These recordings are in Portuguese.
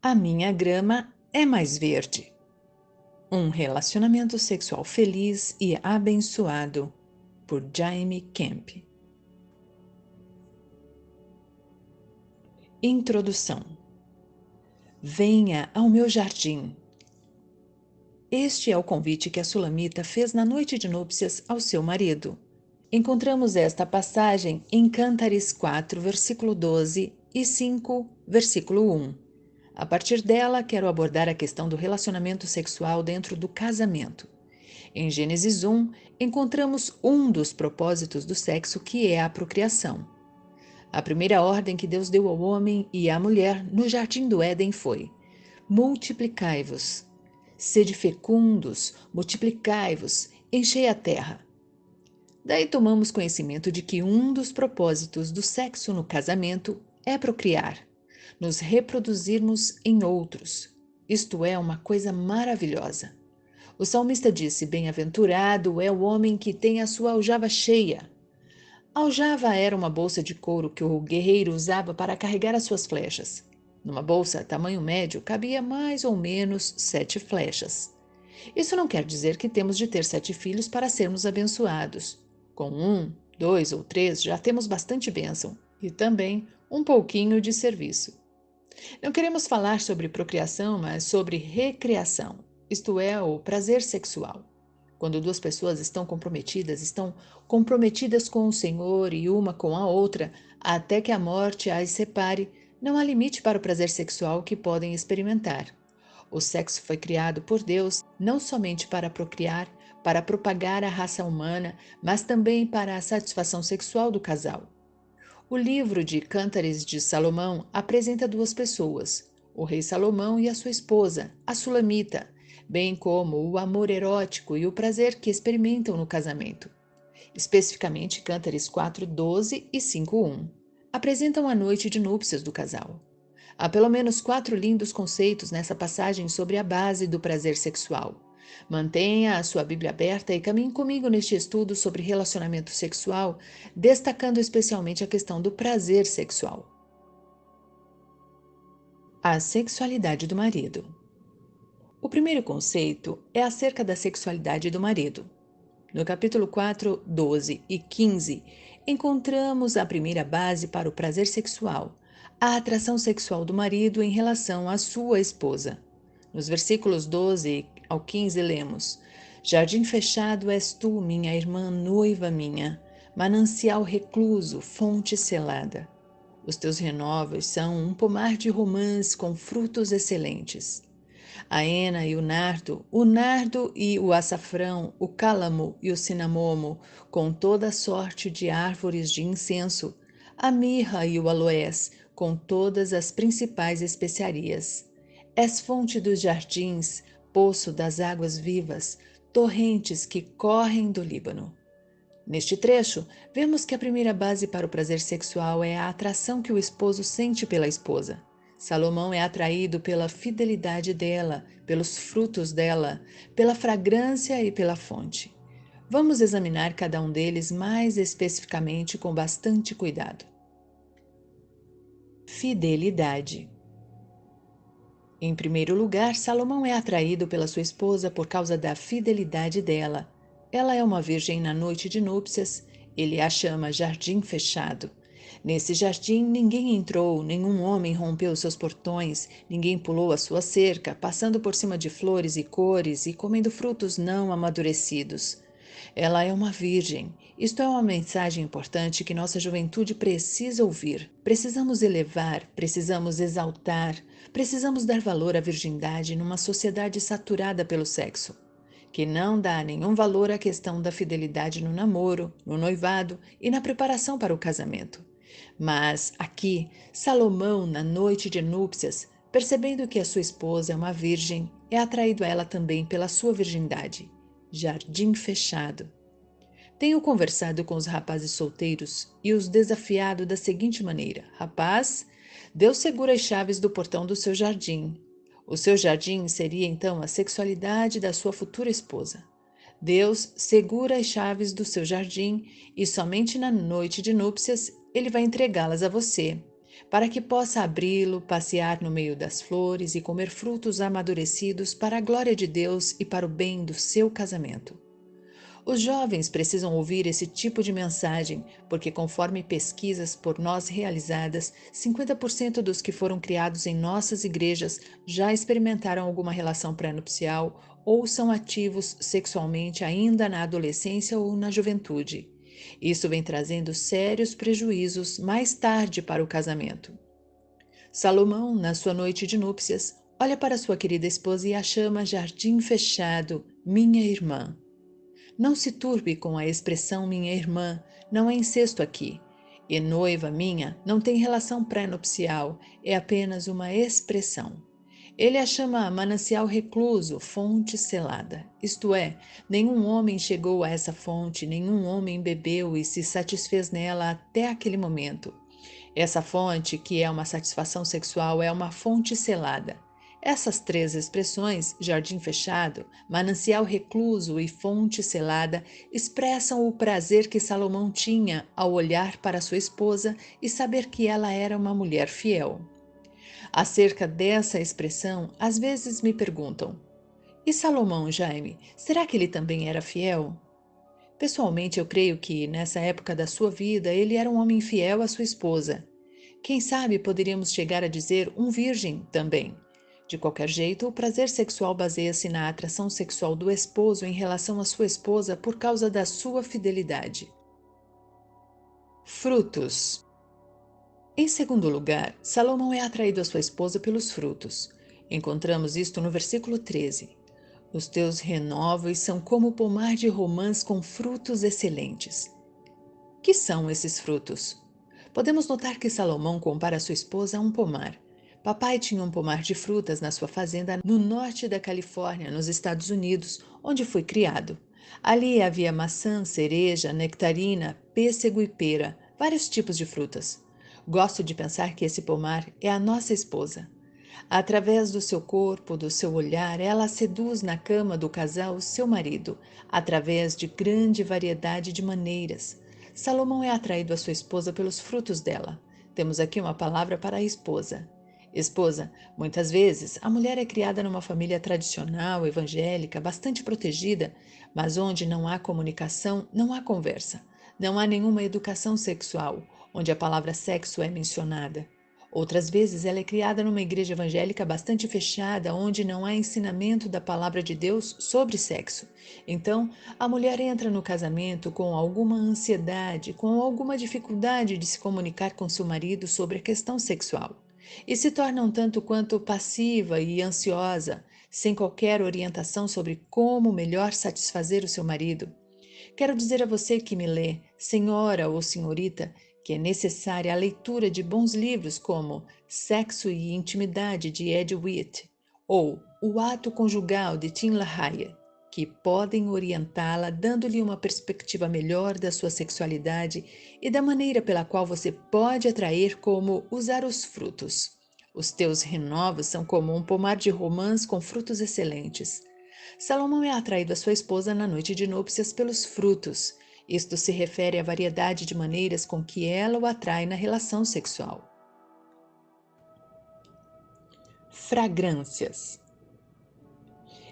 A minha grama é mais verde. Um relacionamento sexual feliz e abençoado, por Jaime Camp. Introdução. Venha ao meu jardim. Este é o convite que a Sulamita fez na noite de núpcias ao seu marido. Encontramos esta passagem em Cântares 4, versículo 12 e 5, versículo 1. A partir dela, quero abordar a questão do relacionamento sexual dentro do casamento. Em Gênesis 1, encontramos um dos propósitos do sexo, que é a procriação. A primeira ordem que Deus deu ao homem e à mulher no jardim do Éden foi: multiplicai-vos, sede fecundos, multiplicai-vos, enchei a terra. Daí tomamos conhecimento de que um dos propósitos do sexo no casamento é procriar, nos reproduzirmos em outros. Isto é uma coisa maravilhosa. O salmista disse: bem-aventurado é o homem que tem a sua aljava cheia. A aljava era uma bolsa de couro que o guerreiro usava para carregar as suas flechas. Numa bolsa tamanho médio cabia mais ou menos 7 flechas. Isso não quer dizer que temos de ter 7 filhos para sermos abençoados. Com 1, 2 ou 3 já temos bastante bênção e também um pouquinho de serviço. Não queremos falar sobre procriação, mas sobre recriação, isto é, o prazer sexual. Quando duas pessoas estão comprometidas com o Senhor e uma com a outra, até que a morte as separe, não há limite para o prazer sexual que podem experimentar. O sexo foi criado por Deus não somente para procriar, para propagar a raça humana, mas também para a satisfação sexual do casal. O livro de Cântares de Salomão apresenta duas pessoas, o rei Salomão e a sua esposa, a Sulamita, bem como o amor erótico e o prazer que experimentam no casamento. Especificamente, Cântares 4, 12 e 5, 1 apresentam a noite de núpcias do casal. Há pelo menos 4 lindos conceitos nessa passagem sobre a base do prazer sexual. Mantenha a sua Bíblia aberta e caminhe comigo neste estudo sobre relacionamento sexual, destacando especialmente a questão do prazer sexual. A sexualidade do marido. O primeiro conceito é acerca da sexualidade do marido. No capítulo 4, 12 e 15, encontramos a primeira base para o prazer sexual, a atração sexual do marido em relação à sua esposa. Nos versículos 12 ao 15 lemos: Jardim fechado és tu, minha irmã noiva minha, manancial recluso, fonte selada. Os teus renovos são um pomar de romãs com frutos excelentes. A hena e o nardo e o açafrão, o cálamo e o cinamomo, com toda sorte de árvores de incenso, a mirra e o aloés, com todas as principais especiarias. És fonte dos jardins, poço das águas vivas, torrentes que correm do Líbano. Neste trecho, vemos que a primeira base para o prazer sexual é a atração que o esposo sente pela esposa. Salomão é atraído pela fidelidade dela, pelos frutos dela, pela fragrância e pela fonte. Vamos examinar cada um deles mais especificamente com bastante cuidado. Fidelidade. Em primeiro lugar, Salomão é atraído pela sua esposa por causa da fidelidade dela. Ela é uma virgem na noite de núpcias, ele a chama jardim fechado. Nesse jardim ninguém entrou, nenhum homem rompeu seus portões, ninguém pulou a sua cerca, passando por cima de flores e cores e comendo frutos não amadurecidos. Ela é uma virgem. Isto é uma mensagem importante que nossa juventude precisa ouvir. Precisamos elevar, precisamos exaltar, precisamos dar valor à virgindade numa sociedade saturada pelo sexo, que não dá nenhum valor à questão da fidelidade no namoro, no noivado e na preparação para o casamento. Mas aqui, Salomão, na noite de núpcias, percebendo que a sua esposa é uma virgem, é atraído a ela também pela sua virgindade. Jardim fechado. Tenho conversado com os rapazes solteiros e os desafiado da seguinte maneira: Rapaz, Deus segura as chaves do portão do seu jardim. O seu jardim seria então a sexualidade da sua futura esposa. Deus segura as chaves do seu jardim e somente na noite de núpcias ele vai entregá-las a você. para que possa abri-lo, passear no meio das flores e comer frutos amadurecidos para a glória de Deus e para o bem do seu casamento. Os jovens precisam ouvir esse tipo de mensagem, porque, conforme pesquisas por nós realizadas, 50% dos que foram criados em nossas igrejas já experimentaram alguma relação pré-nupcial ou são ativos sexualmente ainda na adolescência ou na juventude. Isso vem trazendo sérios prejuízos mais tarde para o casamento. Salomão, na sua noite de núpcias, olha para sua querida esposa e a chama jardim fechado, minha irmã. Não se turbe com a expressão minha irmã, não é incesto aqui. E noiva minha não tem relação pré-nupcial, é apenas uma expressão. Ele a chama manancial recluso, fonte selada. Isto é, nenhum homem chegou a essa fonte, nenhum homem bebeu e se satisfez nela até aquele momento. Essa fonte, que é uma satisfação sexual, é uma fonte selada. Essas três expressões, jardim fechado, manancial recluso e fonte selada, expressam o prazer que Salomão tinha ao olhar para sua esposa e saber que ela era uma mulher fiel. Acerca dessa expressão, às vezes me perguntam: e Salomão, Jaime, será que ele também era fiel? Pessoalmente, eu creio que, nessa época da sua vida, ele era um homem fiel à sua esposa. Quem sabe poderíamos chegar a dizer um virgem também. De qualquer jeito, o prazer sexual baseia-se na atração sexual do esposo em relação à sua esposa por causa da sua fidelidade. Frutos. Em segundo lugar, Salomão é atraído à sua esposa pelos frutos. Encontramos isto no versículo 13. Os teus renovos são como pomar de romãs com frutos excelentes. Que são esses frutos? Podemos notar que Salomão compara sua esposa a um pomar. Papai tinha um pomar de frutas na sua fazenda no norte da Califórnia, nos Estados Unidos, onde foi criado. Ali havia maçã, cereja, nectarina, pêssego e pera, vários tipos de frutas. Gosto de pensar que esse pomar é a nossa esposa. Através do seu corpo, do seu olhar, ela seduz na cama do casal seu marido, através de grande variedade de maneiras. Salomão é atraído à sua esposa pelos frutos dela. Temos aqui uma palavra para a esposa. Esposa, muitas vezes a mulher é criada numa família tradicional, evangélica, bastante protegida, mas onde não há comunicação, não há conversa. Não há nenhuma educação sexual, onde a palavra sexo é mencionada. Outras vezes ela é criada numa igreja evangélica bastante fechada, onde não há ensinamento da palavra de Deus sobre sexo. Então, a mulher entra no casamento com alguma ansiedade, com alguma dificuldade de se comunicar com seu marido sobre a questão sexual. E se torna um tanto quanto passiva e ansiosa, sem qualquer orientação sobre como melhor satisfazer o seu marido. Quero dizer a você que me lê, senhora ou senhorita, que é necessária a leitura de bons livros como Sexo e Intimidade, de Ed Witt, ou O Ato Conjugal, de Tim LaHaye, que podem orientá-la dando-lhe uma perspectiva melhor da sua sexualidade e da maneira pela qual você pode atrair como usar os frutos. Os teus renovos são como um pomar de romãs com frutos excelentes. Salomão é atraído à sua esposa na noite de núpcias pelos frutos. Isto se refere à variedade de maneiras com que ela o atrai na relação sexual. Fragrâncias.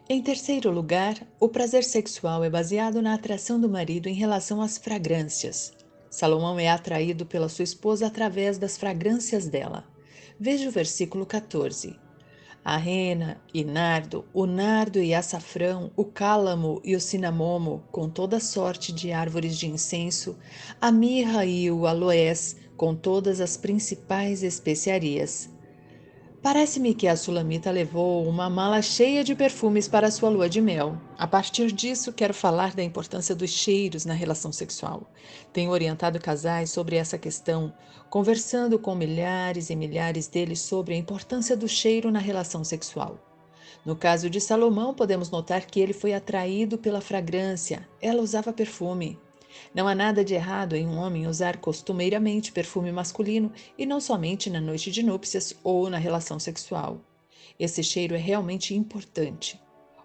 Em terceiro lugar, o prazer sexual é baseado na atração do marido em relação às fragrâncias. Salomão é atraído pela sua esposa através das fragrâncias dela. Veja o versículo 14. A rena e nardo, o nardo e açafrão, o cálamo e o cinamomo, com toda sorte de árvores de incenso, a mirra e o aloés, com todas as principais especiarias. Parece-me que a sulamita levou uma mala cheia de perfumes para sua lua de mel. A partir disso, quero falar da importância dos cheiros na relação sexual. Tenho orientado casais sobre essa questão, conversando com milhares e milhares deles sobre a importância do cheiro na relação sexual. No caso de Salomão, podemos notar que ele foi atraído pela fragrância. Ela usava perfume. Não há nada de errado em um homem usar costumeiramente perfume masculino e não somente na noite de núpcias ou na relação sexual. Esse cheiro é realmente importante.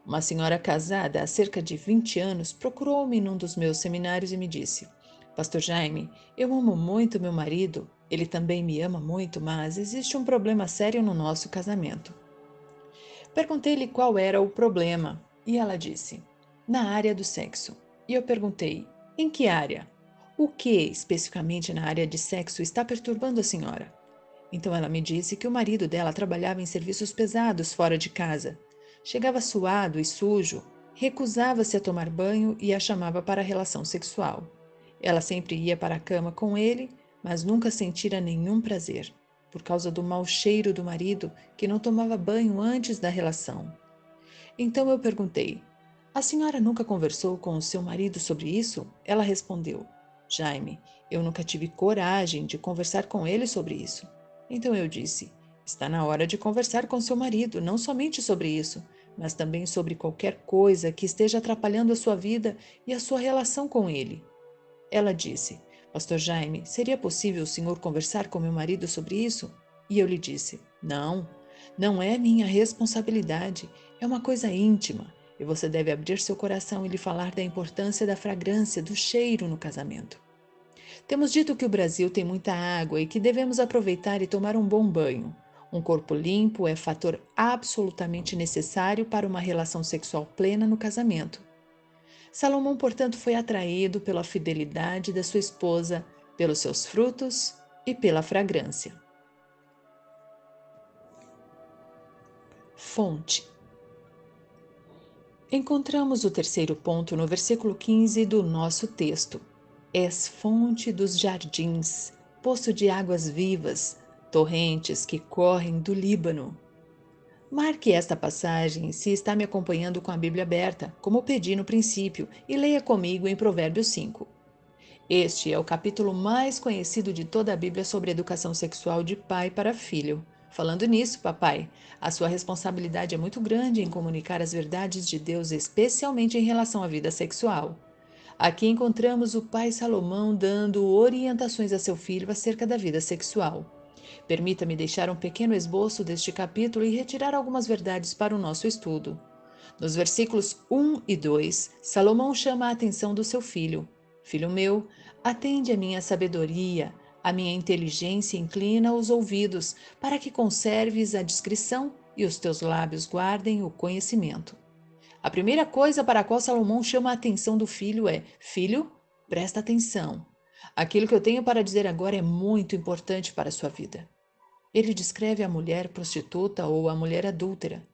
Uma senhora casada há cerca de 20 anos procurou-me num dos meus seminários e me disse: Pastor Jaime, eu amo muito meu marido, Ele também me ama muito, mas existe um problema sério no nosso casamento. Perguntei-lhe qual era o problema e ela disse: na área do sexo. E eu perguntei: em que área? O que especificamente na área de sexo está perturbando a senhora? Então ela me disse que o marido dela trabalhava em serviços pesados fora de casa. Chegava suado e sujo, recusava-se a tomar banho e a chamava para a relação sexual. Ela sempre ia para a cama com ele, mas nunca sentira nenhum prazer, por causa do mau cheiro do marido que não tomava banho antes da relação. Então eu perguntei: a senhora nunca conversou com o seu marido sobre isso? Ela respondeu: Jaime, eu nunca tive coragem de conversar com ele sobre isso. Então eu disse: está na hora de conversar com seu marido, não somente sobre isso, mas também sobre qualquer coisa que esteja atrapalhando a sua vida e a sua relação com ele. Ela disse: Pastor Jaime, seria possível o senhor conversar com meu marido sobre isso? E eu lhe disse: Não, não é minha responsabilidade, é uma coisa íntima, e você deve abrir seu coração e lhe falar da importância da fragrância, do cheiro no casamento. Temos dito que o Brasil tem muita água e que devemos aproveitar e tomar um bom banho. Um corpo limpo é fator absolutamente necessário para uma relação sexual plena no casamento. Salomão, portanto, foi atraído pela fidelidade da sua esposa, pelos seus frutos e pela fragrância. Fonte. Encontramos o terceiro ponto no versículo 15 do nosso texto. És fonte dos jardins, poço de águas vivas, torrentes que correm do Líbano. Marque esta passagem se está me acompanhando com a Bíblia aberta, como pedi no princípio, e leia comigo em Provérbios 5. Este é o capítulo mais conhecido de toda a Bíblia sobre educação sexual de pai para filho. Falando nisso, papai, a sua responsabilidade é muito grande em comunicar as verdades de Deus, especialmente em relação à vida sexual. Aqui encontramos o pai Salomão dando orientações a seu filho acerca da vida sexual. Permita-me deixar um pequeno esboço deste capítulo e retirar algumas verdades para o nosso estudo. Nos versículos 1 e 2, Salomão chama a atenção do seu filho. Filho meu, atende a minha sabedoria, a minha inteligência inclina os ouvidos, para que conserves a discrição e os teus lábios guardem o conhecimento. A primeira coisa para a qual Salomão chama a atenção do filho é: Filho, presta atenção. Aquilo que eu tenho para dizer agora é muito importante para a sua vida. Ele descreve a mulher prostituta ou a mulher adúltera,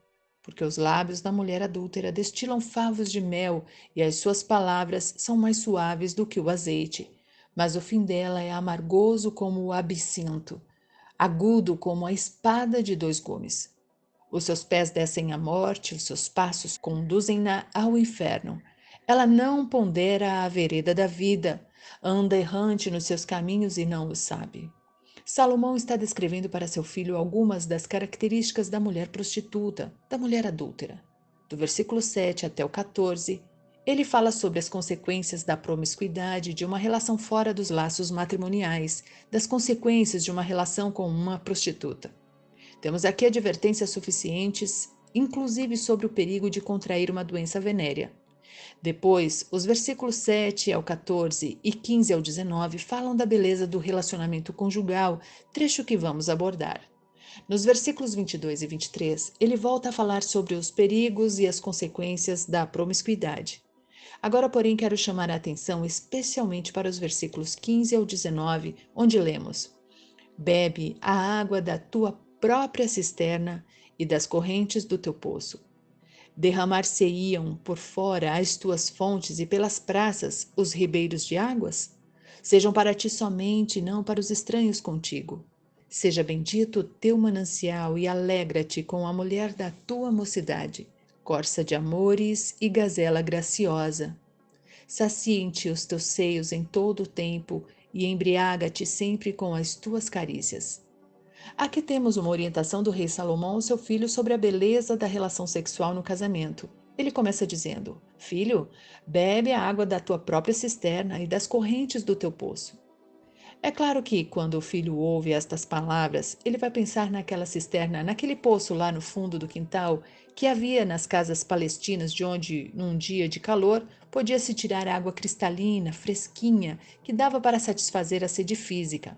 porque os lábios da mulher adúltera destilam favos de mel e as suas palavras são mais suaves do que o azeite, mas o fim dela é amargoso como o absinto, agudo como a espada de dois gumes. Os seus pés descem à morte, os seus passos conduzem-na ao inferno. Ela não pondera a vereda da vida, anda errante nos seus caminhos e não o sabe. Salomão está descrevendo para seu filho algumas das características da mulher prostituta, da mulher adúltera. Do versículo 7 até o 14, ele fala sobre as consequências da promiscuidade de uma relação fora dos laços matrimoniais, das consequências de uma relação com uma prostituta. Temos aqui advertências suficientes, inclusive sobre o perigo de contrair uma doença venérea. Depois, os versículos 7 ao 14 e 15 ao 19 falam da beleza do relacionamento conjugal, trecho que vamos abordar. Nos versículos 22 e 23, ele volta a falar sobre os perigos e as consequências da promiscuidade. Agora, porém, quero chamar a atenção especialmente para os versículos 15 ao 19, onde lemos: Bebe a água da tua própria cisterna e das correntes do teu poço. Derramar-se-iam por fora as tuas fontes e pelas praças os ribeiros de águas? Sejam para ti somente, não para os estranhos contigo. Seja bendito o teu manancial e alegra-te com a mulher da tua mocidade, corça de amores e gazela graciosa. Saciem-te os teus seios em todo o tempo e embriaga-te sempre com as tuas carícias. Aqui temos uma orientação do rei Salomão ao seu filho sobre a beleza da relação sexual no casamento. Ele começa dizendo: Filho, bebe a água da tua própria cisterna e das correntes do teu poço. É claro que, quando o filho ouve estas palavras, ele vai pensar naquela cisterna, naquele poço lá no fundo do quintal que havia nas casas palestinas, de onde, num dia de calor, podia-se tirar água cristalina, fresquinha, que dava para satisfazer a sede física.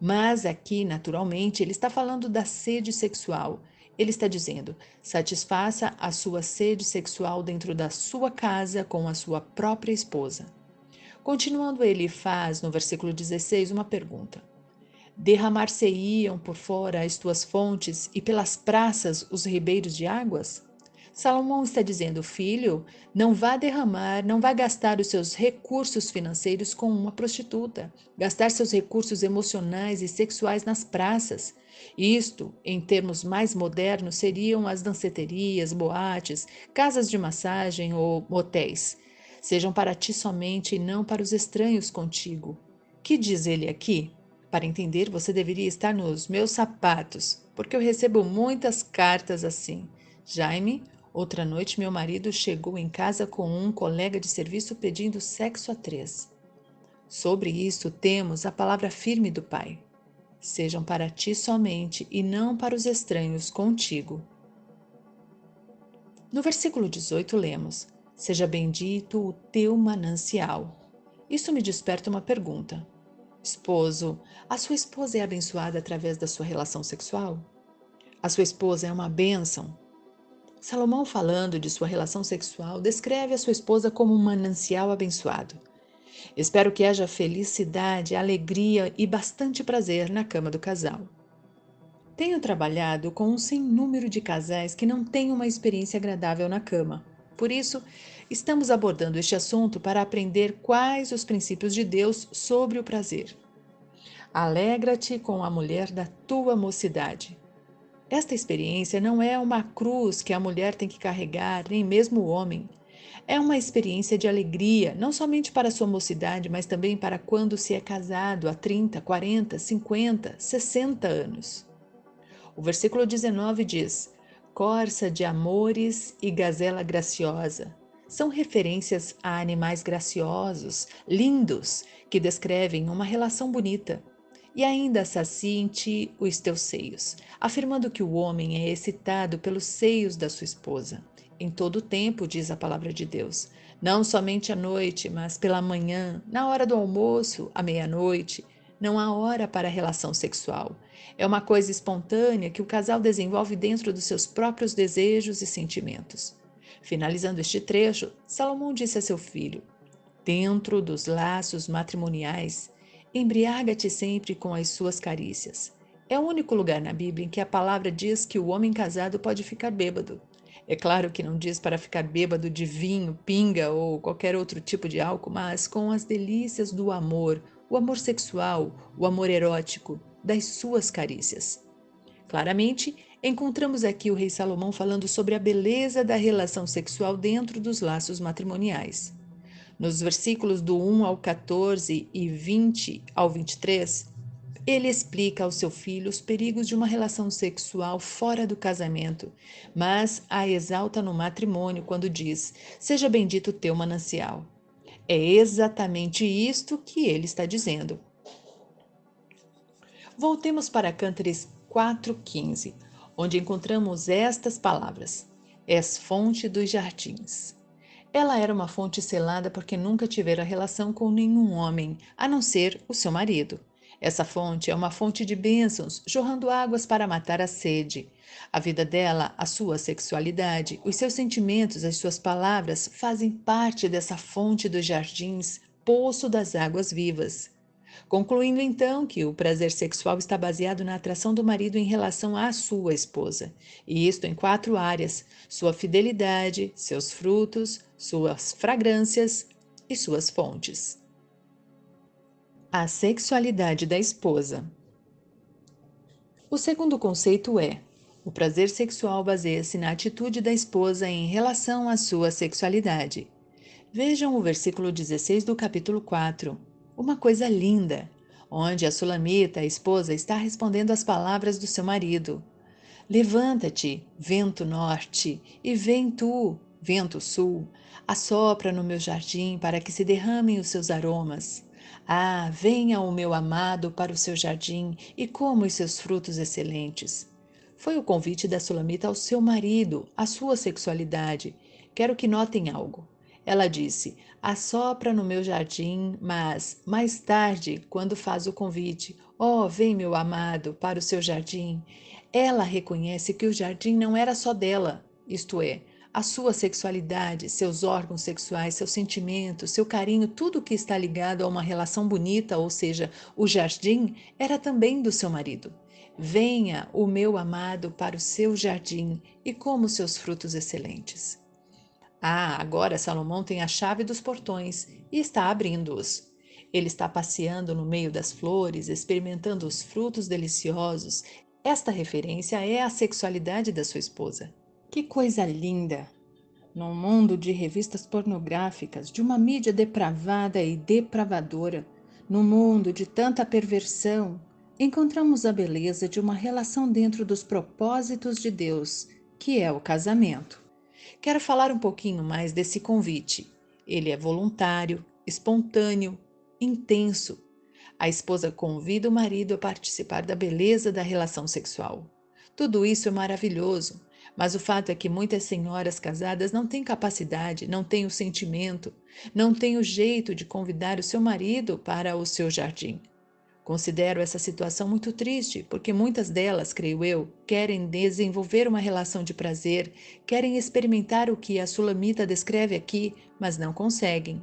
Mas aqui, naturalmente, ele está falando da sede sexual. Ele está dizendo: satisfaça a sua sede sexual dentro da sua casa com a sua própria esposa. Continuando, ele faz, no versículo 16, uma pergunta: derramar-se-iam por fora as tuas fontes e pelas praças os ribeiros de águas? Salomão está dizendo: filho, não vá derramar, não vá gastar os seus recursos financeiros com uma prostituta, gastar seus recursos emocionais e sexuais nas praças. Isto, em termos mais modernos, seriam as danceterias, boates, casas de massagem ou motéis. Sejam para ti somente e não para os estranhos contigo. Que diz ele aqui? Para entender, você deveria estar nos meus sapatos, porque eu recebo muitas cartas assim. Jaime, outra noite meu marido chegou em casa com um colega de serviço pedindo sexo a três. Sobre isto temos a palavra firme do Pai. Sejam para ti somente e não para os estranhos contigo. No versículo 18 lemos: seja bendito o teu manancial. Isso me desperta uma pergunta. Esposo, a sua esposa é abençoada através da sua relação sexual? A sua esposa é uma bênção? Salomão, falando de sua relação sexual, descreve a sua esposa como um manancial abençoado. Espero que haja felicidade, alegria e bastante prazer na cama do casal. Tenho trabalhado com um sem número de casais que não têm uma experiência agradável na cama. Por isso, estamos abordando este assunto para aprender quais os princípios de Deus sobre o prazer. Alegra-te com a mulher da tua mocidade. Esta experiência não é uma cruz que a mulher tem que carregar, nem mesmo o homem. É uma experiência de alegria, não somente para a sua mocidade, mas também para quando se é casado há 30, 40, 50, 60 anos. O versículo 19 diz: corça de amores e gazela graciosa. São referências a animais graciosos, lindos, que descrevem uma relação bonita. E ainda sacia em ti os teus seios, afirmando que o homem é excitado pelos seios da sua esposa. Em todo o tempo, diz a palavra de Deus, não somente à noite, mas pela manhã, na hora do almoço, à meia-noite, não há hora para a relação sexual. É uma coisa espontânea que o casal desenvolve dentro dos seus próprios desejos e sentimentos. Finalizando este trecho, Salomão disse a seu filho: dentro dos laços matrimoniais, embriaga-te sempre com as suas carícias. É o único lugar na Bíblia em que a palavra diz que o homem casado pode ficar bêbado. É claro que não diz para ficar bêbado de vinho, pinga ou qualquer outro tipo de álcool, mas com as delícias do amor, o amor sexual, o amor erótico, das suas carícias. Claramente, encontramos aqui o rei Salomão falando sobre a beleza da relação sexual dentro dos laços matrimoniais. Nos versículos do 1 ao 14 e 20 ao 23, ele explica ao seu filho os perigos de uma relação sexual fora do casamento, mas a exalta no matrimônio quando diz: seja bendito o teu manancial. É exatamente isto que ele está dizendo. Voltemos para Cântares 4,15, onde encontramos estas palavras: és fonte dos jardins. Ela era uma fonte selada porque nunca tivera relação com nenhum homem, a não ser o seu marido. Essa fonte é uma fonte de bênçãos, jorrando águas para matar a sede. A vida dela, a sua sexualidade, os seus sentimentos, as suas palavras fazem parte dessa fonte dos jardins, poço das águas vivas. Concluindo então que o prazer sexual está baseado na atração do marido em relação à sua esposa, e isto em 4 áreas: sua fidelidade, seus frutos, suas fragrâncias e suas fontes. A sexualidade da esposa. O segundo conceito é: o prazer sexual baseia-se na atitude da esposa em relação à sua sexualidade. Vejam o versículo 16 do capítulo 4. Uma coisa linda, onde a Sulamita, a esposa, está respondendo às palavras do seu marido. Levanta-te, vento norte, e vem tu, vento sul, assopra no meu jardim para que se derramem os seus aromas. Ah, venha o meu amado para o seu jardim e coma os seus frutos excelentes. Foi o convite da Sulamita ao seu marido, à sua sexualidade. Quero que notem algo. Ela disse: assopra no meu jardim, mas, mais tarde, quando faz o convite, Oh, vem, meu amado, para o seu jardim. Ela reconhece que o jardim não era só dela, isto é, a sua sexualidade, seus órgãos sexuais, seus sentimentos, seu carinho, tudo que está ligado a uma relação bonita, ou seja, o jardim, era também do seu marido. Venha, o meu amado, para o seu jardim e coma os seus frutos excelentes. Ah, agora Salomão tem a chave dos portões e está abrindo-os. Ele está passeando no meio das flores, experimentando os frutos deliciosos. Esta referência é a sexualidade da sua esposa. Que coisa linda! Num mundo de revistas pornográficas, de uma mídia depravada e depravadora, num mundo de tanta perversão, encontramos a beleza de uma relação dentro dos propósitos de Deus, que é o casamento. Quero falar um pouquinho mais desse convite. Ele é voluntário, espontâneo, intenso. A esposa convida o marido a participar da beleza da relação sexual. Tudo isso é maravilhoso, mas o fato é que muitas senhoras casadas não têm capacidade, não têm o sentimento, não têm o jeito de convidar o seu marido para o seu jardim. Considero essa situação muito triste, porque muitas delas, creio eu, querem desenvolver uma relação de prazer, querem experimentar o que a Sulamita descreve aqui, mas não conseguem.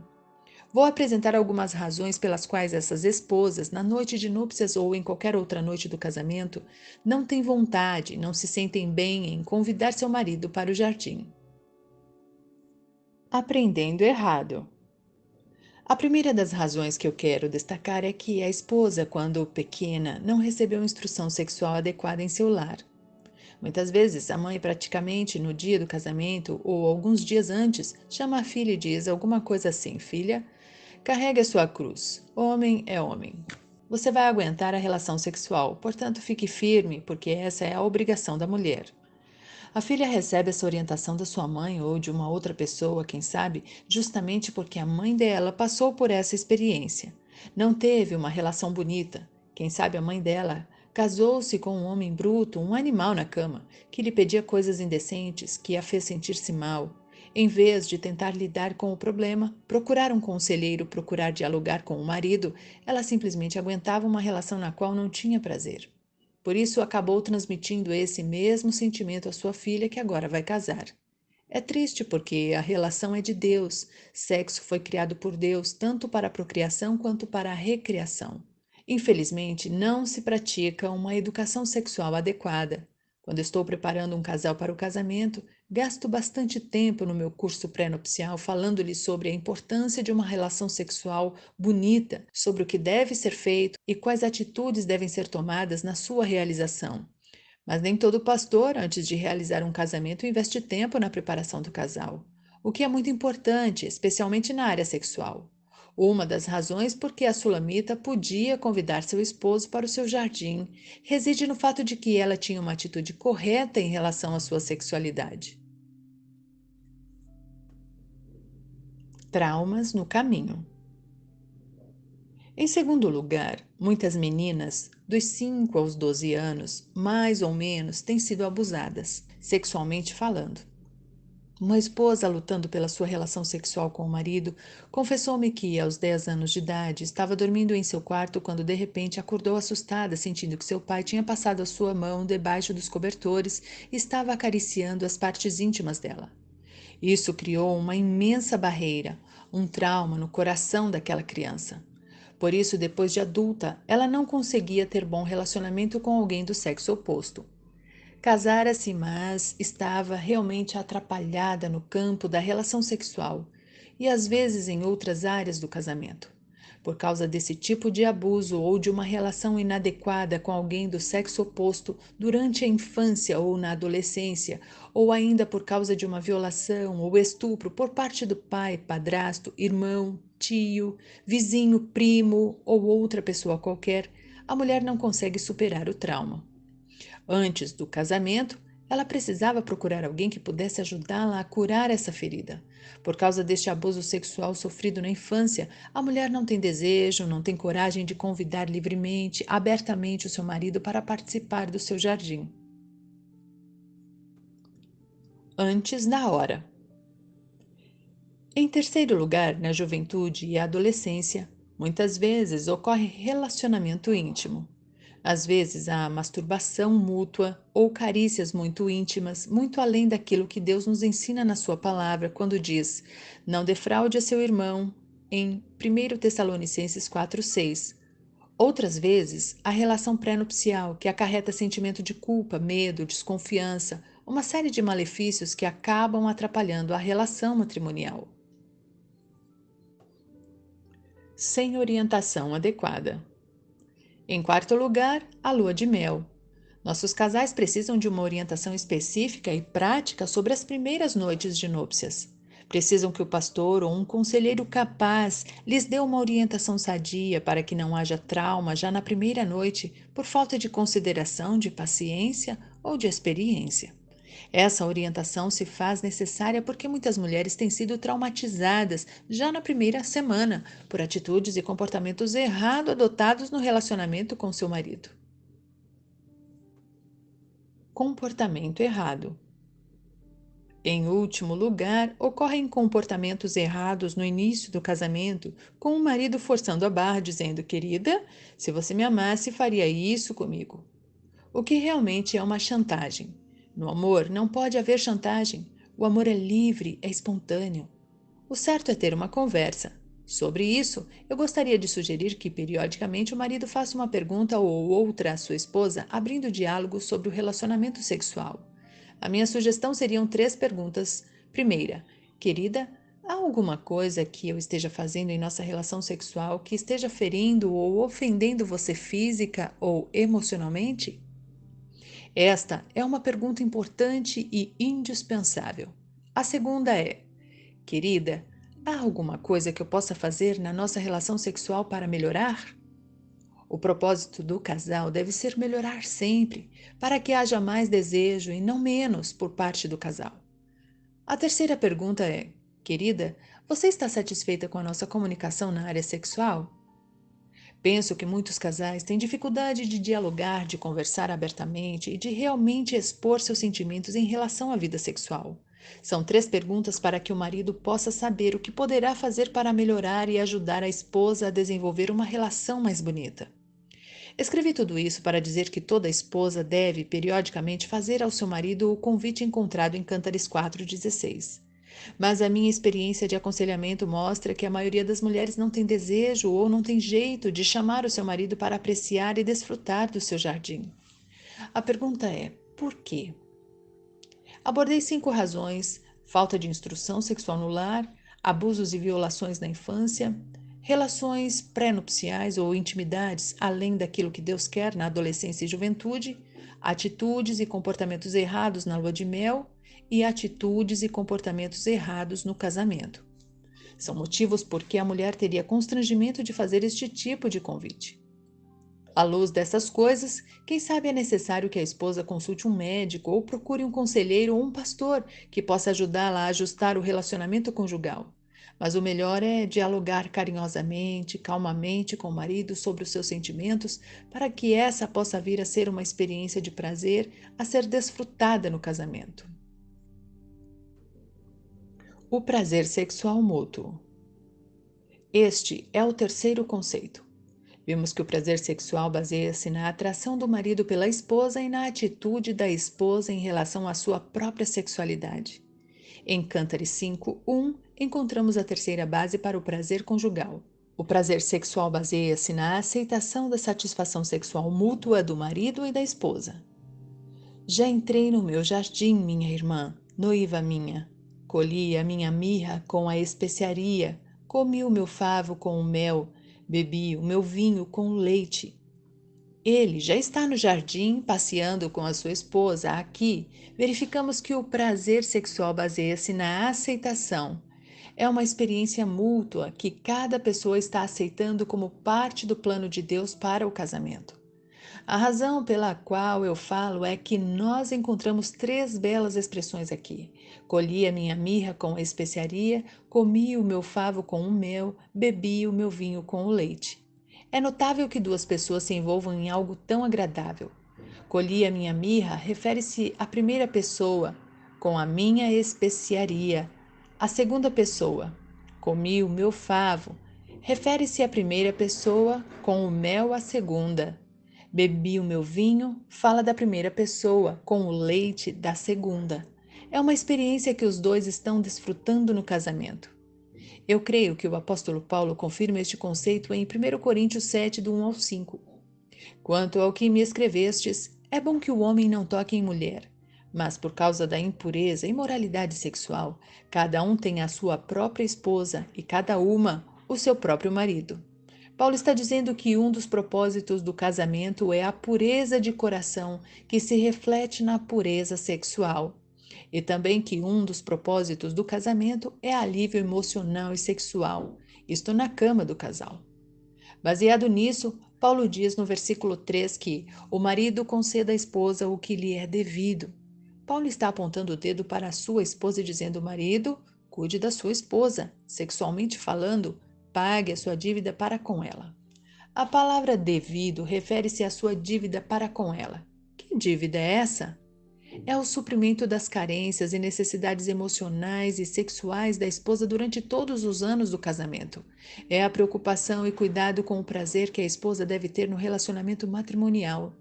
Vou apresentar algumas razões pelas quais essas esposas, na noite de núpcias ou em qualquer outra noite do casamento, não têm vontade, não se sentem bem em convidar seu marido para o jardim. Aprendendo errado. A primeira das razões que eu quero destacar é que a esposa, quando pequena, não recebeu instrução sexual adequada em seu lar. Muitas vezes, a mãe, praticamente no dia do casamento ou alguns dias antes, chama a filha e diz alguma coisa assim: Filha, carregue a sua cruz. Homem é homem. Você vai aguentar a relação sexual, portanto, fique firme, porque essa é a obrigação da mulher. A filha recebe essa orientação da sua mãe ou de uma outra pessoa, quem sabe, justamente porque a mãe dela passou por essa experiência. Não teve uma relação bonita. Quem sabe a mãe dela casou-se com um homem bruto, um animal na cama, que lhe pedia coisas indecentes, que a fez sentir-se mal. Em vez de tentar lidar com o problema, procurar um conselheiro, procurar dialogar com o marido, ela simplesmente aguentava uma relação na qual não tinha prazer. Por isso, acabou transmitindo esse mesmo sentimento à sua filha, que agora vai casar. É triste porque a relação é de Deus. Sexo foi criado por Deus tanto para a procriação quanto para a recriação. Infelizmente, não se pratica uma educação sexual adequada. Quando estou preparando um casal para o casamento, gasto bastante tempo no meu curso pré-nupcial falando-lhes sobre a importância de uma relação sexual bonita, sobre o que deve ser feito e quais atitudes devem ser tomadas na sua realização. Mas nem todo pastor, antes de realizar um casamento, investe tempo na preparação do casal, o que é muito importante, especialmente na área sexual. Uma das razões por que a Sulamita podia convidar seu esposo para o seu jardim reside no fato de que ela tinha uma atitude correta em relação à sua sexualidade. Traumas no caminho. Em segundo lugar, muitas meninas, dos 5 aos 12 anos, mais ou menos, têm sido abusadas, sexualmente falando. Uma esposa lutando pela sua relação sexual com o marido confessou-me que, aos 10 anos de idade, estava dormindo em seu quarto quando de repente acordou assustada, sentindo que seu pai tinha passado a sua mão debaixo dos cobertores e estava acariciando as partes íntimas dela. Isso criou uma imensa barreira, um trauma no coração daquela criança. Por isso, depois de adulta, ela não conseguia ter bom relacionamento com alguém do sexo oposto. Casara-se, mas estava realmente atrapalhada no campo da relação sexual e às vezes em outras áreas do casamento. Por causa desse tipo de abuso ou de uma relação inadequada com alguém do sexo oposto durante a infância ou na adolescência, ou ainda por causa de uma violação ou estupro por parte do pai, padrasto, irmão, tio, vizinho, primo ou outra pessoa qualquer, a mulher não consegue superar o trauma. Antes do casamento, ela precisava procurar alguém que pudesse ajudá-la a curar essa ferida. Por causa deste abuso sexual sofrido na infância, a mulher não tem desejo, não tem coragem de convidar livremente, abertamente o seu marido para participar do seu jardim. Antes da hora. Em terceiro lugar, na juventude e adolescência, muitas vezes ocorre relacionamento íntimo. Às vezes há masturbação mútua ou carícias muito íntimas, muito além daquilo que Deus nos ensina na sua palavra, quando diz: "Não defraude a seu irmão", em 1 Tessalonicenses 4:6. Outras vezes, a relação pré-nupcial, que acarreta sentimento de culpa, medo, desconfiança, uma série de malefícios que acabam atrapalhando a relação matrimonial. Sem orientação adequada. Em quarto lugar, a lua de mel. Nossos casais precisam de uma orientação específica e prática sobre as primeiras noites de núpcias. Precisam que o pastor ou um conselheiro capaz lhes dê uma orientação sadia para que não haja trauma já na primeira noite por falta de consideração, de paciência ou de experiência. Essa orientação se faz necessária porque muitas mulheres têm sido traumatizadas já na primeira semana por atitudes e comportamentos errados adotados no relacionamento com seu marido. Comportamento errado. Em último lugar, ocorrem comportamentos errados no início do casamento, com o marido forçando a barra, dizendo: "Querida, se você me amasse, faria isso comigo." O que realmente é uma chantagem. No amor, não pode haver chantagem. O amor é livre, é espontâneo. O certo é ter uma conversa. Sobre isso, eu gostaria de sugerir que periodicamente o marido faça uma pergunta ou outra à sua esposa, abrindo diálogo sobre o relacionamento sexual. A minha sugestão seriam 3 perguntas. Primeira: querida, há alguma coisa que eu esteja fazendo em nossa relação sexual que esteja ferindo ou ofendendo você física ou emocionalmente? Esta é uma pergunta importante e indispensável. A segunda é: querida, há alguma coisa que eu possa fazer na nossa relação sexual para melhorar? O propósito do casal deve ser melhorar sempre, para que haja mais desejo e não menos por parte do casal. A terceira pergunta é: querida, você está satisfeita com a nossa comunicação na área sexual? Penso que muitos casais têm dificuldade de dialogar, de conversar abertamente e de realmente expor seus sentimentos em relação à vida sexual. São 3 perguntas para que o marido possa saber o que poderá fazer para melhorar e ajudar a esposa a desenvolver uma relação mais bonita. Escrevi tudo isso para dizer que toda esposa deve, periodicamente, fazer ao seu marido o convite encontrado em Cântares 4,16. Mas a minha experiência de aconselhamento mostra que a maioria das mulheres não tem desejo ou não tem jeito de chamar o seu marido para apreciar e desfrutar do seu jardim. A pergunta é: por quê? Abordei 5 razões: falta de instrução sexual no lar, abusos e violações na infância, relações pré-nupciais ou intimidades além daquilo que Deus quer na adolescência e juventude, atitudes e comportamentos errados na lua de mel e atitudes e comportamentos errados no casamento. São motivos por que a mulher teria constrangimento de fazer este tipo de convite. À luz dessas coisas, quem sabe é necessário que a esposa consulte um médico ou procure um conselheiro ou um pastor que possa ajudá-la a ajustar o relacionamento conjugal. Mas o melhor é dialogar carinhosamente, calmamente com o marido sobre os seus sentimentos, para que essa possa vir a ser uma experiência de prazer a ser desfrutada no casamento. O prazer sexual mútuo. Este é o terceiro conceito. Vimos que o prazer sexual baseia-se na atração do marido pela esposa e na atitude da esposa em relação à sua própria sexualidade. Em Cântares 5:1, encontramos a terceira base para o prazer conjugal. O prazer sexual baseia-se na aceitação da satisfação sexual mútua do marido e da esposa. Já entrei no meu jardim, minha irmã, noiva minha. Colhi a minha mirra com a especiaria, comi o meu favo com o mel, bebi o meu vinho com o leite. Ele já está no jardim, passeando com a sua esposa. Aqui, verificamos que o prazer sexual baseia-se na aceitação. É uma experiência mútua que cada pessoa está aceitando como parte do plano de Deus para o casamento. A razão pela qual eu falo é que nós encontramos 3 belas expressões aqui. Colhi a minha mirra com a especiaria, comi o meu favo com o mel, bebi o meu vinho com o leite. É notável que 2 pessoas se envolvam em algo tão agradável. Colhi a minha mirra refere-se à primeira pessoa, com a minha especiaria. A segunda pessoa, comi o meu favo, refere-se à primeira pessoa, com o mel à segunda. Bebi o meu vinho, fala da primeira pessoa, com o leite da segunda. É uma experiência que os dois estão desfrutando no casamento. Eu creio que o apóstolo Paulo confirma este conceito em 1 Coríntios 7, do 1 ao 5. Quanto ao que me escrevestes, é bom que o homem não toque em mulher, mas por causa da impureza e imoralidade sexual, cada um tem a sua própria esposa e cada uma o seu próprio marido. Paulo está dizendo que um dos propósitos do casamento é a pureza de coração, que se reflete na pureza sexual. E também que um dos propósitos do casamento é alívio emocional e sexual, isto na cama do casal. Baseado nisso, Paulo diz no versículo 3 que o marido conceda à esposa o que lhe é devido. Paulo está apontando o dedo para a sua esposa e dizendo: marido, cuide da sua esposa. Sexualmente falando, pague a sua dívida para com ela. A palavra devido refere-se à sua dívida para com ela. Que dívida é essa? É o suprimento das carências e necessidades emocionais e sexuais da esposa durante todos os anos do casamento. É a preocupação e cuidado com o prazer que a esposa deve ter no relacionamento matrimonial.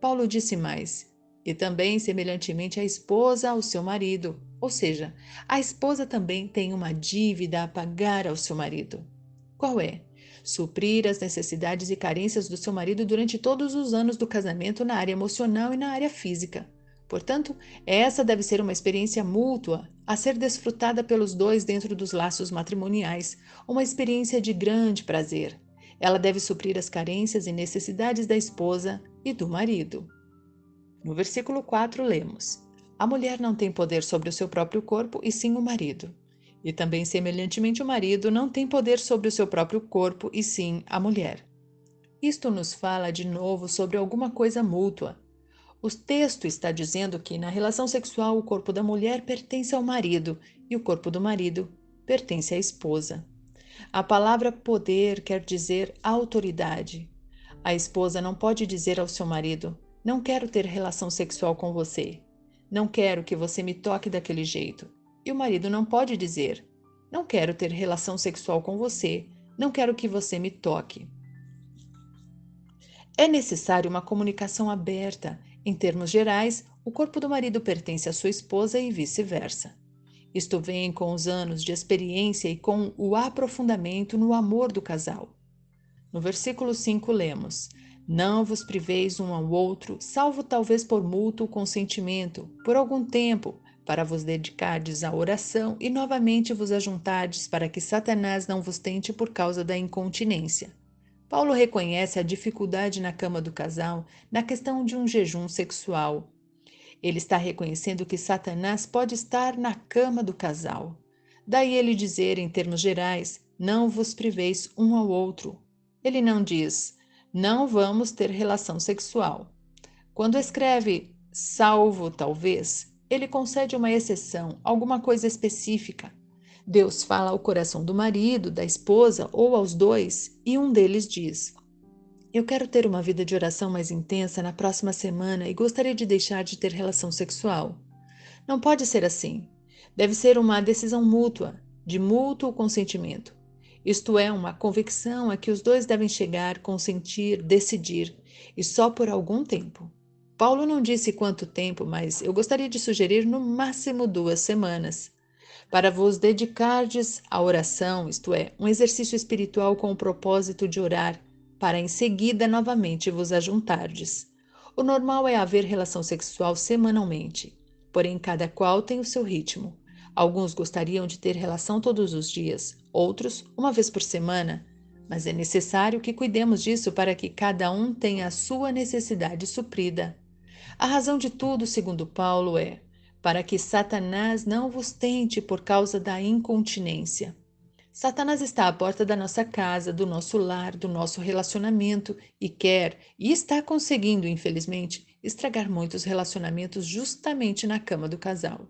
Paulo disse mais: e também, semelhantemente, a esposa ao seu marido. Ou seja, a esposa também tem uma dívida a pagar ao seu marido. Qual é? Suprir as necessidades e carências do seu marido durante todos os anos do casamento na área emocional e na área física. Portanto, essa deve ser uma experiência mútua a ser desfrutada pelos dois dentro dos laços matrimoniais, uma experiência de grande prazer. Ela deve suprir as carências e necessidades da esposa e do marido. No versículo 4, lemos: a mulher não tem poder sobre o seu próprio corpo, e sim o marido. E também, semelhantemente, o marido não tem poder sobre o seu próprio corpo, e sim a mulher. Isto nos fala de novo sobre alguma coisa mútua. O texto está dizendo que, na relação sexual, o corpo da mulher pertence ao marido e o corpo do marido pertence à esposa. A palavra poder quer dizer autoridade. A esposa não pode dizer ao seu marido: não quero ter relação sexual com você. Não quero que você me toque daquele jeito. E o marido não pode dizer: não quero ter relação sexual com você. Não quero que você me toque. É necessário uma comunicação aberta. Em termos gerais, o corpo do marido pertence à sua esposa e vice-versa. Isto vem com os anos de experiência e com o aprofundamento no amor do casal. No versículo 5 lemos: não vos priveis um ao outro, salvo talvez por mútuo consentimento, por algum tempo, para vos dedicardes à oração e novamente vos ajuntardes para que Satanás não vos tente por causa da incontinência. Paulo reconhece a dificuldade na cama do casal na questão de um jejum sexual. Ele está reconhecendo que Satanás pode estar na cama do casal. Daí ele dizer, em termos gerais, não vos priveis um ao outro. Ele não diz, não vamos ter relação sexual. Quando escreve salvo talvez, ele concede uma exceção, alguma coisa específica. Deus fala ao coração do marido, da esposa ou aos dois, e um deles diz: eu quero ter uma vida de oração mais intensa na próxima semana e gostaria de deixar de ter relação sexual. Não pode ser assim. Deve ser uma decisão mútua, de mútuo consentimento. Isto é, uma convicção a que os dois devem chegar, consentir, decidir, e só por algum tempo. Paulo não disse quanto tempo, mas eu gostaria de sugerir no máximo 2 semanas, para vos dedicardes à oração, isto é, um exercício espiritual com o propósito de orar, para em seguida novamente vos ajuntardes. O normal é haver relação sexual semanalmente, porém cada qual tem o seu ritmo. Alguns gostariam de ter relação todos os dias, outros uma vez por semana, mas é necessário que cuidemos disso para que cada um tenha a sua necessidade suprida. A razão de tudo, segundo Paulo, é para que Satanás não vos tente por causa da incontinência. Satanás está à porta da nossa casa, do nosso lar, do nosso relacionamento e está conseguindo, infelizmente, estragar muitos relacionamentos justamente na cama do casal.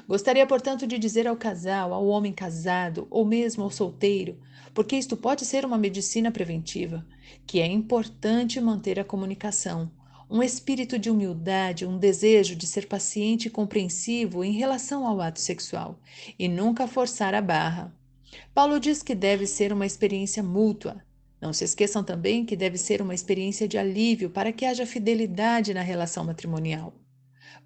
Gostaria, portanto, de dizer ao casal, ao homem casado ou mesmo ao solteiro, porque isto pode ser uma medicina preventiva, que é importante manter a comunicação, um espírito de humildade, um desejo de ser paciente e compreensivo em relação ao ato sexual e nunca forçar a barra. Paulo diz que deve ser uma experiência mútua. Não se esqueçam também que deve ser uma experiência de alívio para que haja fidelidade na relação matrimonial.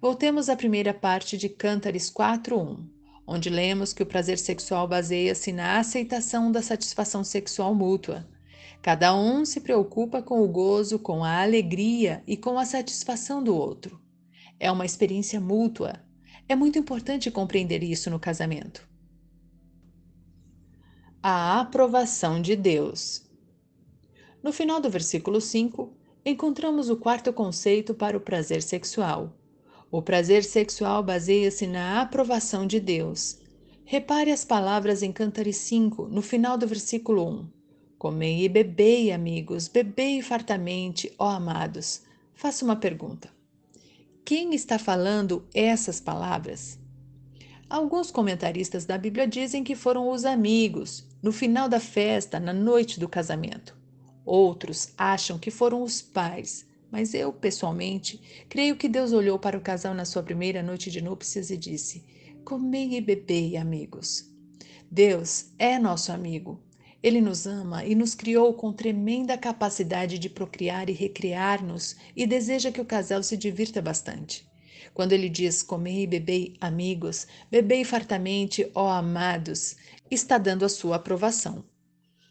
Voltemos à primeira parte de Cântares 4:1, onde lemos que o prazer sexual baseia-se na aceitação da satisfação sexual mútua. Cada um se preocupa com o gozo, com a alegria e com a satisfação do outro. É uma experiência mútua. É muito importante compreender isso no casamento. A aprovação de Deus. No final do versículo 5, encontramos o quarto conceito para o prazer sexual. O prazer sexual baseia-se na aprovação de Deus. Repare as palavras em Cântares 5, no final do versículo 1. Comei e bebei, amigos, bebei fartamente, ó amados. Faço uma pergunta. Quem está falando essas palavras? Alguns comentaristas da Bíblia dizem que foram os amigos, no final da festa, na noite do casamento. Outros acham que foram os pais, mas eu, pessoalmente, creio que Deus olhou para o casal na sua primeira noite de núpcias e disse: Comei e bebei, amigos. Deus é nosso amigo. Ele nos ama e nos criou com tremenda capacidade de procriar e recriar-nos e deseja que o casal se divirta bastante. Quando ele diz comei e bebei, amigos, bebei fartamente, ó amados, está dando a sua aprovação.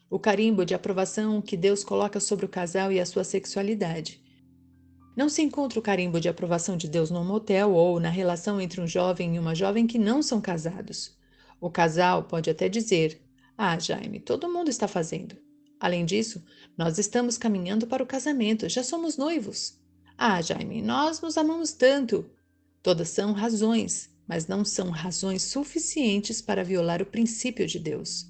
O carimbo de aprovação que Deus coloca sobre o casal e a sua sexualidade. Não se encontra o carimbo de aprovação de Deus num motel ou na relação entre um jovem e uma jovem que não são casados. O casal pode até dizer: Ah, Jaime, todo mundo está fazendo. Além disso, nós estamos caminhando para o casamento, já somos noivos. Ah, Jaime, nós nos amamos tanto. Todas são razões, mas não são razões suficientes para violar o princípio de Deus.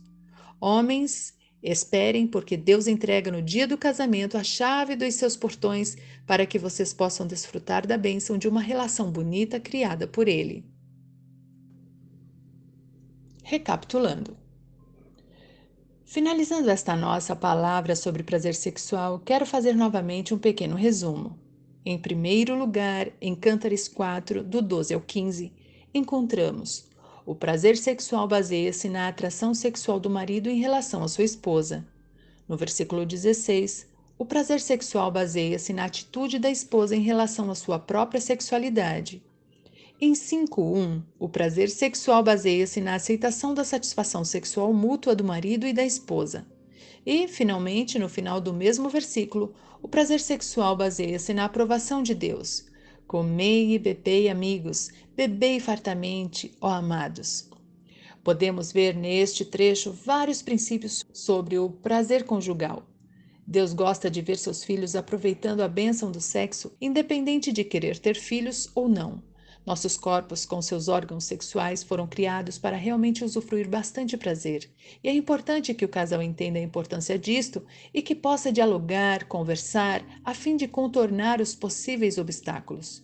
Homens, esperem, porque Deus entrega no dia do casamento a chave dos seus portões para que vocês possam desfrutar da bênção de uma relação bonita criada por Ele. Recapitulando. Finalizando esta nossa palavra sobre prazer sexual, quero fazer novamente um pequeno resumo. Em primeiro lugar, em Cântares 4, do 12 ao 15, encontramos: o prazer sexual baseia-se na atração sexual do marido em relação à sua esposa. No versículo 16, o prazer sexual baseia-se na atitude da esposa em relação à sua própria sexualidade. Em 5:1, o prazer sexual baseia-se na aceitação da satisfação sexual mútua do marido e da esposa. E, finalmente, no final do mesmo versículo, o prazer sexual baseia-se na aprovação de Deus. Comei e bebei, amigos, bebei fartamente, ó amados. Podemos ver neste trecho vários princípios sobre o prazer conjugal. Deus gosta de ver seus filhos aproveitando a bênção do sexo, independente de querer ter filhos ou não. Nossos corpos, com seus órgãos sexuais, foram criados para realmente usufruir bastante prazer. E é importante que o casal entenda a importância disto e que possa dialogar, conversar, a fim de contornar os possíveis obstáculos.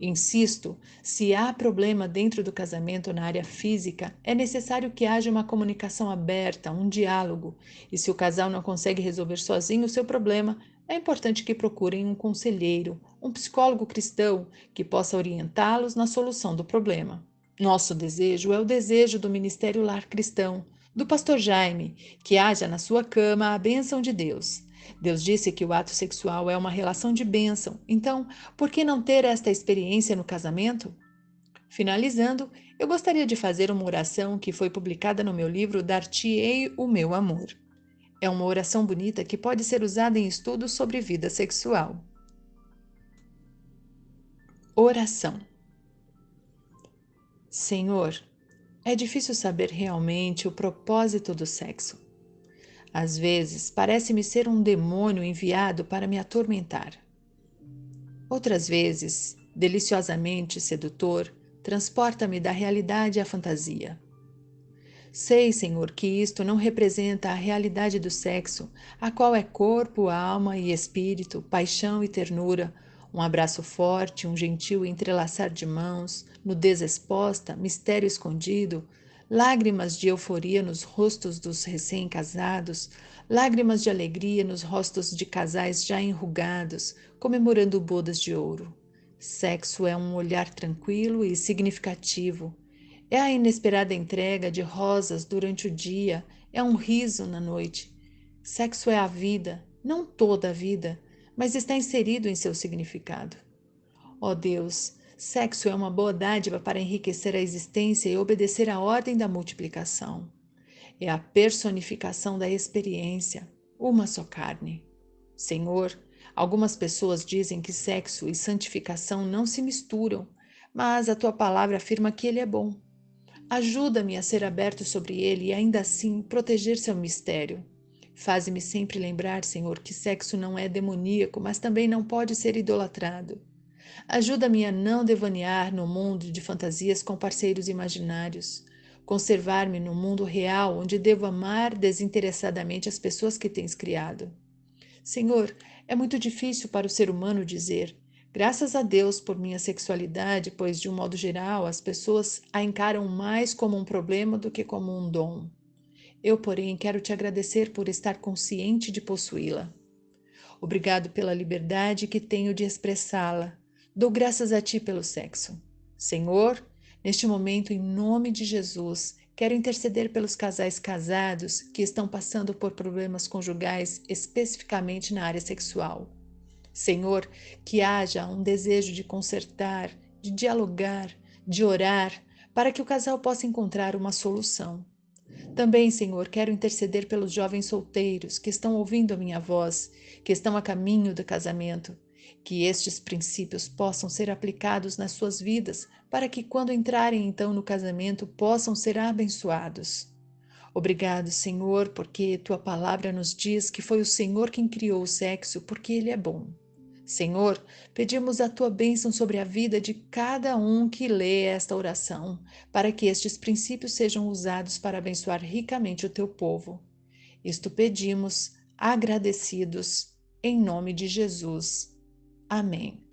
Insisto, se há problema dentro do casamento na área física, é necessário que haja uma comunicação aberta, um diálogo. E se o casal não consegue resolver sozinho o seu problema, é importante que procurem um conselheiro, um psicólogo cristão que possa orientá-los na solução do problema. Nosso desejo é o desejo do Ministério Lar Cristão, do pastor Jaime, que haja na sua cama a bênção de Deus. Deus disse que o ato sexual é uma relação de bênção, então, por que não ter esta experiência no casamento? Finalizando, eu gostaria de fazer uma oração que foi publicada no meu livro Dar-te-ei o meu amor. É uma oração bonita que pode ser usada em estudos sobre vida sexual. Oração. Senhor, é difícil saber realmente o propósito do sexo. Às vezes, parece-me ser um demônio enviado para me atormentar. Outras vezes, deliciosamente sedutor, transporta-me da realidade à fantasia. Sei, Senhor, que isto não representa a realidade do sexo, a qual é corpo, alma e espírito, paixão e ternura, um abraço forte, um gentil entrelaçar de mãos, nudez exposta, mistério escondido, lágrimas de euforia nos rostos dos recém-casados, lágrimas de alegria nos rostos de casais já enrugados, comemorando bodas de ouro. Sexo é um olhar tranquilo e significativo. É a inesperada entrega de rosas durante o dia, é um riso na noite. Sexo é a vida, não toda a vida, mas está inserido em seu significado. Ó Deus, sexo é uma boa dádiva para enriquecer a existência e obedecer à ordem da multiplicação. É a personificação da experiência, uma só carne. Senhor, algumas pessoas dizem que sexo e santificação não se misturam, mas a tua palavra afirma que ele é bom. Ajuda-me a ser aberto sobre ele e ainda assim proteger seu mistério. Faze-me sempre lembrar, Senhor, que sexo não é demoníaco, mas também não pode ser idolatrado. Ajuda-me a não devanear no mundo de fantasias com parceiros imaginários. Conservar-me no mundo real, onde devo amar desinteressadamente as pessoas que tens criado. Senhor, é muito difícil para o ser humano dizer: graças a Deus por minha sexualidade, pois, de um modo geral, as pessoas a encaram mais como um problema do que como um dom. Eu, porém, quero te agradecer por estar consciente de possuí-la. Obrigado pela liberdade que tenho de expressá-la. Dou graças a ti pelo sexo. Senhor, neste momento, em nome de Jesus, quero interceder pelos casais casados que estão passando por problemas conjugais, especificamente na área sexual. Senhor, que haja um desejo de consertar, de dialogar, de orar, para que o casal possa encontrar uma solução. Também, Senhor, quero interceder pelos jovens solteiros que estão ouvindo a minha voz, que estão a caminho do casamento, que estes princípios possam ser aplicados nas suas vidas, para que, quando entrarem então no casamento, possam ser abençoados. Obrigado, Senhor, porque tua palavra nos diz que foi o Senhor quem criou o sexo, porque ele é bom. Senhor, pedimos a tua bênção sobre a vida de cada um que lê esta oração, para que estes princípios sejam usados para abençoar ricamente o teu povo. Isto pedimos, agradecidos, em nome de Jesus. Amém.